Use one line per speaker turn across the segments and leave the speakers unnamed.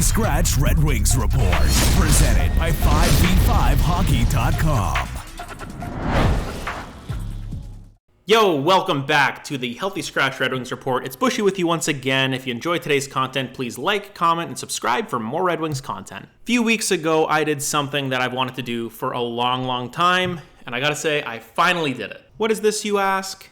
Healthy Scratch Red Wings Report, presented by 5v5hockey.com.
Yo, welcome back to the Healthy Scratch Red Wings Report. It's Buschy with you once again. If you enjoyed today's content, please like, comment, and subscribe for more Red Wings content. A few weeks ago, I did something that I've wanted to do for a long time, and I gotta say, I finally did it. What is this, you ask?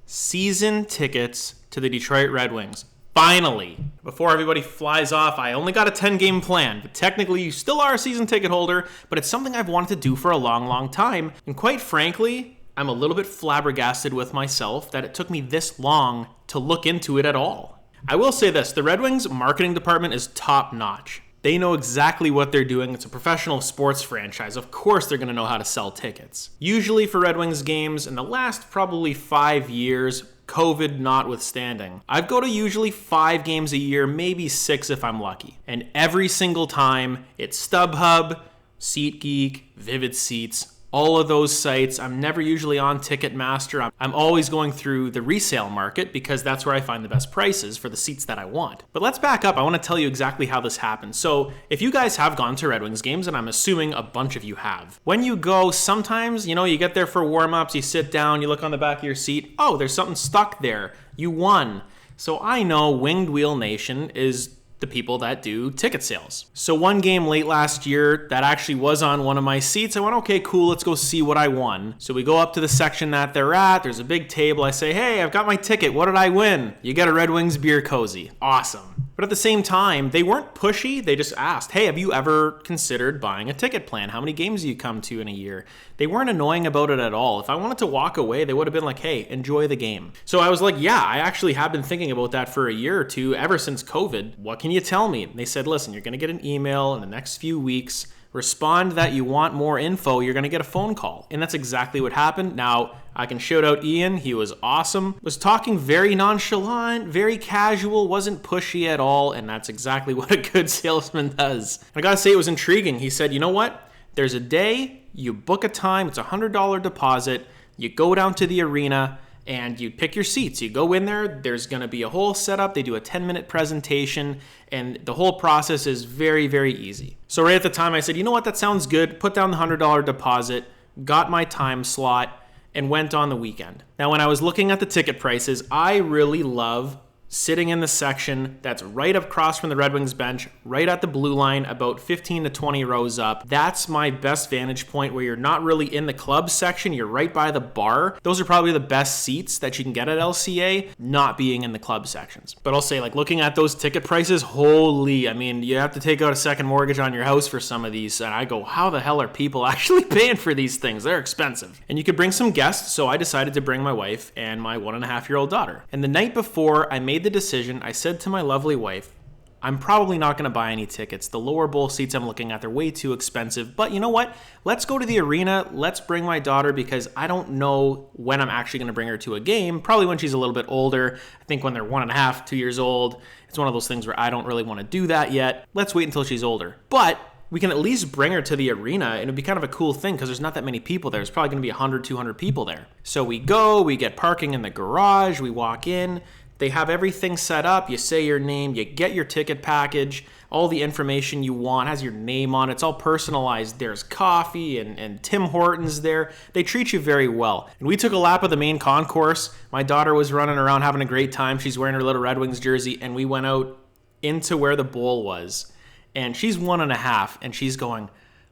Season tickets to the Detroit Red Wings. Finally. Before everybody flies off, I only got a 10-game plan, but technically you still are a season ticket holder, but it's something I've wanted to do for a long time, and quite frankly, I'm a little bit flabbergasted with myself that it took me this long to look into it at all. I will say this, the Red Wings marketing department is top notch. They know exactly what they're doing. It's a professional sports franchise. Of course they're going to know how to sell tickets. Usually for Red Wings games, in the last probably 5 years, COVID notwithstanding, I go to usually 5 games a year, maybe 6 if I'm lucky. And every single time, it's StubHub, SeatGeek, Vivid Seats, all of those sites. I'm never usually on Ticketmaster. I'm always going through the resale market because that's where I find the best prices for the seats that I want. But let's back up. I want to tell you exactly how this happens. So if you guys have gone to Red Wings games, and I'm assuming a bunch of you have, when you go, sometimes, you get there for warm-ups, you sit down, you look on the back of your seat, oh, there's something stuck there. You won. So I know Winged Wheel Nation is the people that do ticket sales. So one game late last year that actually was on one of my seats, I went, okay, cool, let's go see what I won. So we go up to the section that they're at. There's a big table. I say, hey, I've got my ticket. What did I win? You get a Red Wings beer cozy. Awesome. But at the same time, they weren't pushy. They just asked, hey, have you ever considered buying a ticket plan? How many games do you come to in a year? They weren't annoying about it at all. If I wanted to walk away, they would have been like, hey, enjoy the game. So I was like, yeah, I actually have been thinking about that for a year or two, ever since COVID. What can you tell me? And they said, listen, you're going to get an email in the next few weeks. Respond that you want more info, you're going to get a phone call. And that's exactly what happened. Now, I can shout out Ian. He was awesome. Was talking very nonchalant, very casual, wasn't pushy at all. And that's exactly what a good salesman does. I got to say, it was intriguing. He said, you know what? There's a day, you book a time, it's a $100 deposit, you go down to the arena, and you pick your seats. You go in there, there's going to be a whole setup. They do a 10-minute presentation, and the whole process is very, very easy. So right at the time, I said, you know what, that sounds good. Put down the $100 deposit, got my time slot, and went on the weekend. Now, when I was looking at the ticket prices, I really love sitting in the section that's right across from the Red Wings bench, right at the blue line, about 15 to 20 rows up. That's my best vantage point, where you're not really in the club section, you're right by the bar. Those are probably the best seats that you can get at LCA, not being in the club sections. But I'll say, looking at those ticket prices, holy, you have to take out a second mortgage on your house for some of these. And I go, how the hell are people actually paying for these things? They're expensive. And you could bring some guests, so I decided to bring my wife and my 1.5-year-old daughter. And the night before I made the decision, I said to my lovely wife, I'm probably not going to buy any tickets. The lower bowl seats I'm looking at, they're way too expensive. But you know what? Let's go to the arena. Let's bring my daughter, because I don't know when I'm actually going to bring her to a game. Probably when she's a little bit older. I think when they're 1.5, 2 years old. It's one of those things where I don't really want to do that yet. Let's wait until she's older. But we can at least bring her to the arena, and it'd be kind of a cool thing because there's not that many people there. There's probably going to be 100, 200 people there. So we go, we get parking in the garage, we walk in. They have everything set up. You say your name, you get your ticket package, all the information you want, has your name on it. It's all personalized. There's coffee and Tim Hortons there. They treat you very well. And we took a lap of the main concourse. My daughter was running around having a great time. She's wearing her little Red Wings jersey, and we went out into where the bowl was. And she's 1.5, and she's going,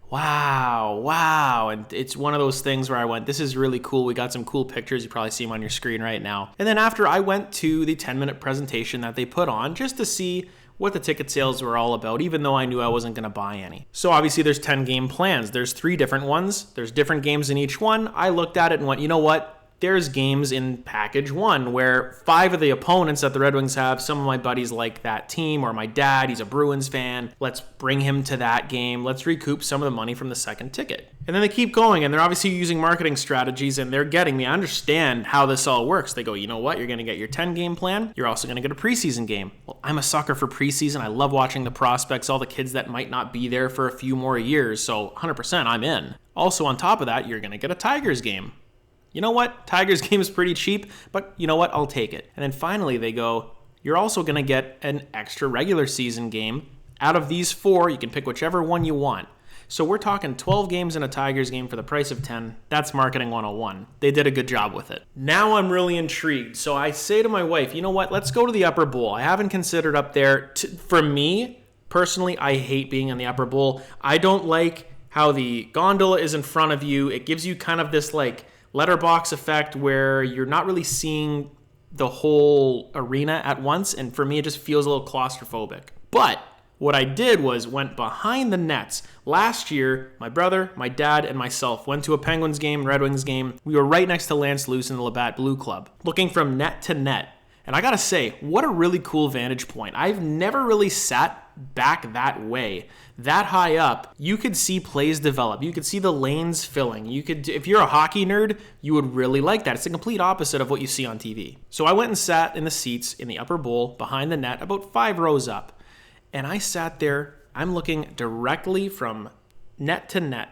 wow. And it's one of those things where I went, this is really cool. We got some cool pictures. You probably see them on your screen right now. And then after, I went to the 10-minute presentation that they put on just to see what the ticket sales were all about, even though I knew I wasn't going to buy any. So obviously there's 10 game plans. There's 3 different ones. There's different games in each one. I looked at it and went, you know what? There's games in package 1 where 5 of the opponents that the Red Wings have, some of my buddies like that team, or my dad, he's a Bruins fan. Let's bring him to that game. Let's recoup some of the money from the second ticket. And then they keep going, and they're obviously using marketing strategies, and they're getting me. I understand how this all works. They go, you know what? You're going to get your 10-game plan. You're also going to get a preseason game. Well, I'm a sucker for preseason. I love watching the prospects, all the kids that might not be there for a few more years. So 100% I'm in. Also, on top of that, you're going to get a Tigers game. You know what? Tigers game is pretty cheap, but you know what? I'll take it. And then finally they go, you're also going to get an extra regular season game Out of these 4, you can pick whichever one you want. So we're talking 12 games in a Tigers game for the price of 10. That's marketing 101. They did a good job with it. Now I'm really intrigued. So I say to my wife, you know what? Let's go to the upper bowl. I haven't considered up there. For me, personally, I hate being in the upper bowl. I don't like how the gondola is in front of you. It gives you kind of this like letterbox effect where you're not really seeing the whole arena at once. And for me, it just feels a little claustrophobic. But what I did was went behind the nets. Last year, my brother, my dad, and myself went to a Penguins game, Red Wings game. We were right next to Lance Luce in the Labatt Blue Club, looking from net to net. And I gotta say, what a really cool vantage point. I've never really sat back that way. That high up, you could see plays develop. You could see the lanes filling. You could, if you're a hockey nerd, you would really like that. It's the complete opposite of what you see on TV. So I went and sat in the seats in the upper bowl behind the net, about 5 rows up. And I sat there, I'm looking directly from net to net,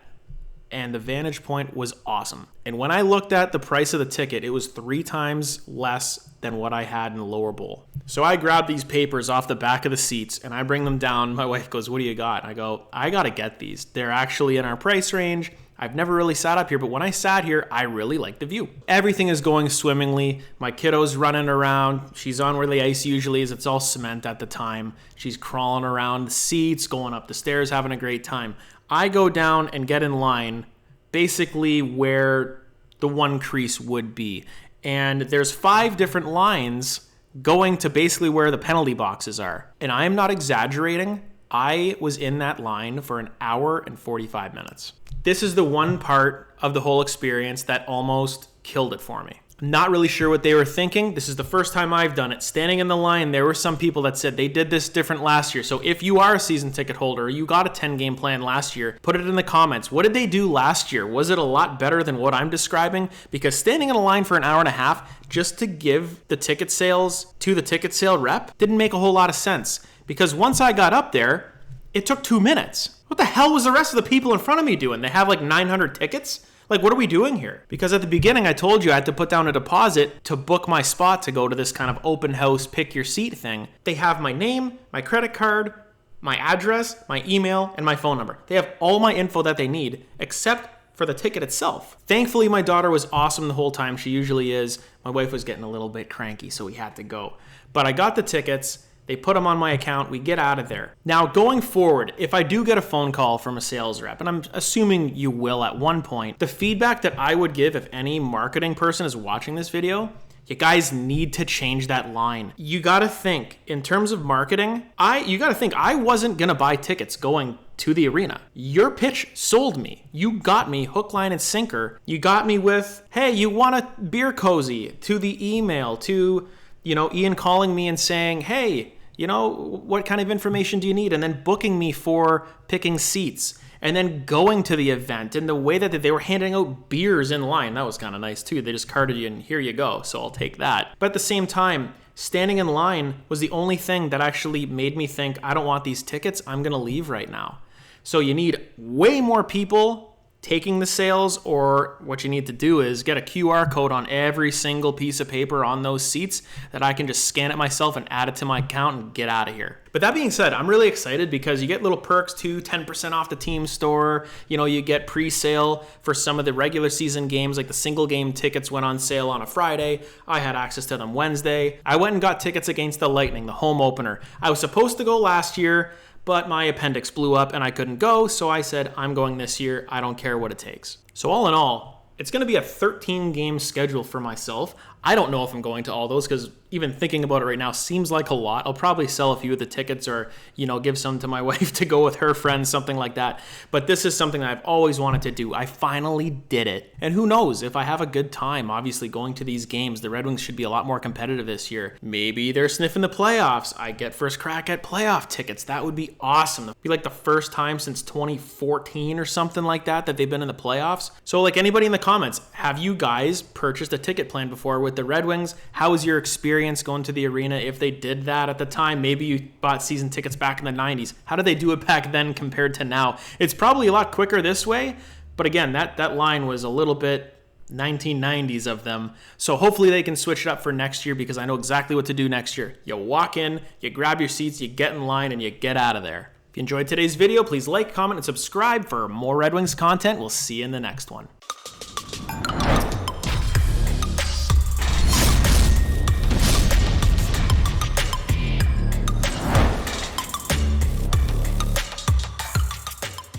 and the vantage point was awesome. And when I looked at the price of the ticket, it was 3 times less than what I had in the lower bowl. So I grabbed these papers off the back of the seats, and I bring them down. My wife goes, "What do you got?" And I go, "I got to get these. They're actually in our price range. I've never really sat up here, but when I sat here, I really liked the view." Everything is going swimmingly. My kiddo's running around. She's on where the ice usually is. It's all cement at the time. She's crawling around the seats, going up the stairs, having a great time. I go down and get in line basically where the one crease would be. And there's 5 different lines going to basically where the penalty boxes are. And I am not exaggerating. I was in that line for an hour and 45 minutes. This is the one part of the whole experience that almost killed it for me. Not really sure what they were thinking. This is the first time I've done it. Standing in the line, there were some people that said they did this different last year. So if you are a season ticket holder, or you got a 10-game plan last year, put it in the comments. What did they do last year? Was it a lot better than what I'm describing? Because standing in a line for an hour and a half just to give the ticket sales to the ticket sale rep didn't make a whole lot of sense. Because once I got up there, it took 2 minutes. What the hell was the rest of the people in front of me doing? They have like 900 tickets? Like, what are we doing here? Because at the beginning, I told you I had to put down a deposit to book my spot to go to this kind of open house, pick your seat thing. They have my name, my credit card, my address, my email, and my phone number. They have all my info that they need, except for the ticket itself. Thankfully, my daughter was awesome the whole time. She usually is. My wife was getting a little bit cranky, so we had to go. But I got the tickets. They put them on my account. We get out of there. Now, going forward, if I do get a phone call from a sales rep, and I'm assuming you will at one point, the feedback that I would give if any marketing person is watching this video, you guys need to change that line. You got to think, in terms of marketing, you got to think I wasn't going to buy tickets going to the arena. Your pitch sold me. You got me hook, line, and sinker. You got me with, hey, you want a beer cozy, to the email, to, Ian calling me and saying, hey, what kind of information do you need? And then booking me for picking seats and then going to the event, and the way that they were handing out beers in line. That was kind of nice too. They just carded you and here you go. So I'll take that. But at the same time, standing in line was the only thing that actually made me think, I don't want these tickets. I'm going to leave right now. So you need way more people taking the sales, or what you need to do is get a QR code on every single piece of paper on those seats that I can just scan it myself and add it to my account and get out of here. But that being said, I'm really excited because you get little perks too, 10% off the team store. You get pre-sale for some of the regular season games, like the single game tickets went on sale on a Friday. I had access to them Wednesday. I went and got tickets against the Lightning, the home opener. I was supposed to go last year, but my appendix blew up and I couldn't go, so I said, I'm going this year. I don't care what it takes. So all in all, it's going to be a 13-game schedule for myself. I don't know if I'm going to all those because even thinking about it right now seems like a lot. I'll probably sell a few of the tickets or, give some to my wife to go with her friends, something like that. But this is something that I've always wanted to do. I finally did it. And who knows, if I have a good time, obviously going to these games, the Red Wings should be a lot more competitive this year. Maybe they're sniffing the playoffs. I get first crack at playoff tickets. That would be awesome. It'd be like the first time since 2014 or something like that they've been in the playoffs. So like anybody in the comments, have you guys purchased a ticket plan before with the Red Wings? How was your experience going to the arena if they did that at the time? Maybe you bought season tickets back in the 90s. How did they do it back then compared to now? It's probably a lot quicker this way, but again, that line was a little bit 1990s of them. So hopefully they can switch it up for next year, because I know exactly what to do next year. You walk in, you grab your seats, you get in line, and you get out of there. If you enjoyed today's video, please like, comment, and subscribe for more Red Wings content. We'll see you in the next one.